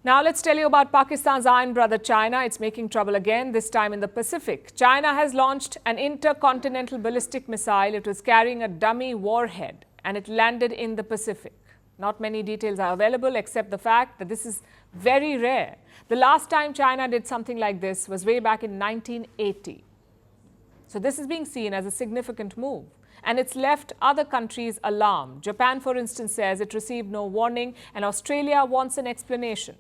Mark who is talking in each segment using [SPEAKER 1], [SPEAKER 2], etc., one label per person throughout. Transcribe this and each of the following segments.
[SPEAKER 1] Now let's tell you about Pakistan's iron brother China. It's making trouble again, this time in the Pacific. China has launched an intercontinental ballistic missile. It was carrying a dummy warhead and it landed in the Pacific. Not many details are available except the fact that this is very rare. The last time China did something like this was way back in 1980. So this is being seen as a significant move. And it's left other countries alarmed. Japan, for instance, says it received no warning, and Australia wants an explanation.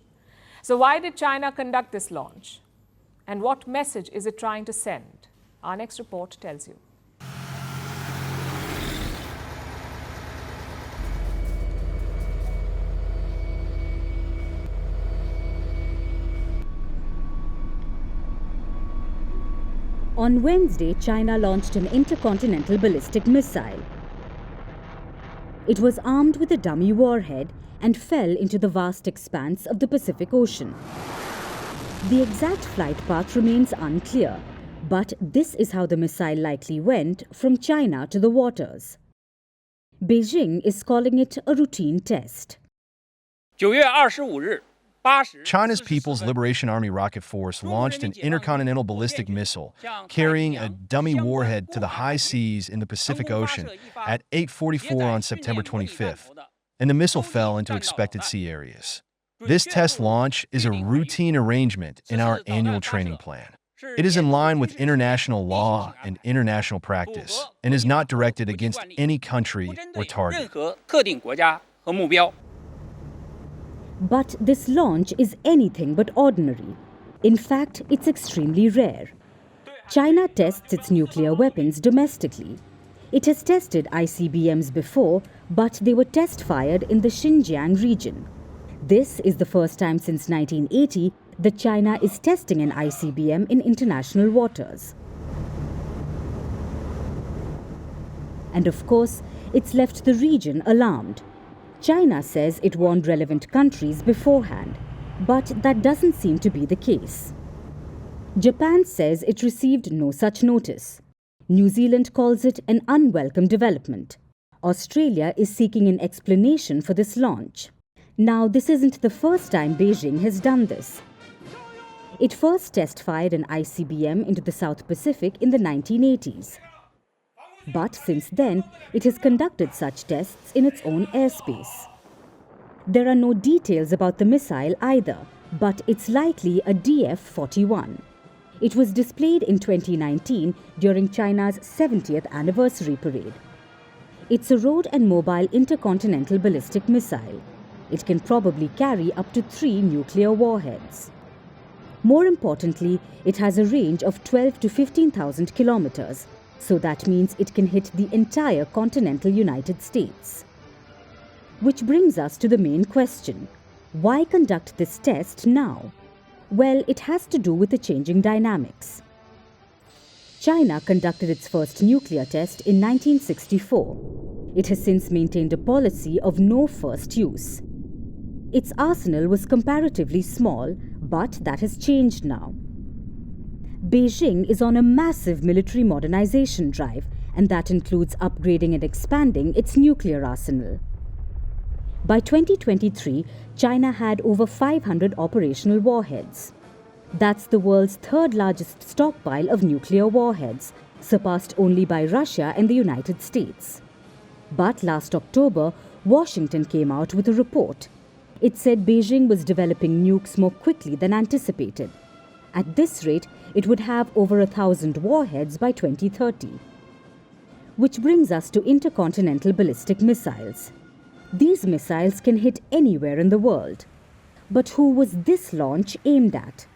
[SPEAKER 1] So why did China conduct this launch? And what message is it trying to send? Our next report tells you.
[SPEAKER 2] On Wednesday, China launched an intercontinental ballistic missile. It was armed with a dummy warhead and fell into the vast expanse of the Pacific Ocean. The exact flight path remains unclear, but this is how the missile likely went from China to the waters. Beijing is calling it a routine test.
[SPEAKER 3] China's People's Liberation Army Rocket Force launched an intercontinental ballistic missile carrying a dummy warhead to the high seas in the Pacific Ocean at 8:44 on September 25th, and the missile fell into expected sea areas. This test launch is a routine arrangement in our annual training plan. It is in line with international law and international practice and is not directed against any country or target.
[SPEAKER 2] But this launch is anything but ordinary. In fact, it's extremely rare. China tests its nuclear weapons domestically. It has tested ICBMs before, but they were test-fired in the Xinjiang region. This is the first time since 1980 that China is testing an ICBM in international waters. And of course, it's left the region alarmed. China says it warned relevant countries beforehand, but that doesn't seem to be the case. Japan says it received no such notice. New Zealand calls it an unwelcome development. Australia is seeking an explanation for this launch. Now, this isn't the first time Beijing has done this. It first test-fired an ICBM into the South Pacific in the 1980s. But since then, it has conducted such tests in its own airspace. There are no details about the missile either, but it's likely a DF-41. It was displayed in 2019 during China's 70th anniversary parade. It's a road and mobile intercontinental ballistic missile. It can probably carry up to 3 nuclear warheads. More importantly, it has a range of 12 to 15,000 kilometers. So that means it can hit the entire continental United States. Which brings us to the main question. Why conduct this test now? Well, it has to do with the changing dynamics. China conducted its first nuclear test in 1964. It has since maintained a policy of no first use. Its arsenal was comparatively small, but that has changed now. Beijing is on a massive military modernization drive, and that includes upgrading and expanding its nuclear arsenal. By 2023, China had over 500 operational warheads. That's the world's third largest stockpile of nuclear warheads, surpassed only by Russia and the United States. But last October, Washington came out with a report. It said Beijing was developing nukes more quickly than anticipated. At this rate, it would have over 1,000 warheads by 2030. Which brings us to intercontinental ballistic missiles. These missiles can hit anywhere in the world. But who was this launch aimed at?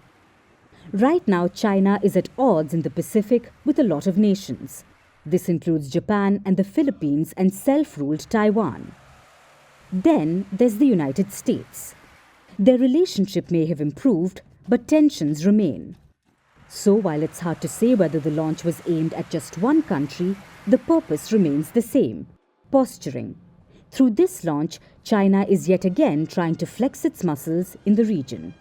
[SPEAKER 2] Right now, China is at odds in the Pacific with a lot of nations. This includes Japan and the Philippines and self-ruled Taiwan. Then there's the United States. Their relationship may have improved, but tensions remain. So while it's hard to say whether the launch was aimed at just one country, the purpose remains the same: posturing. Through this launch, China is yet again trying to flex its muscles in the region.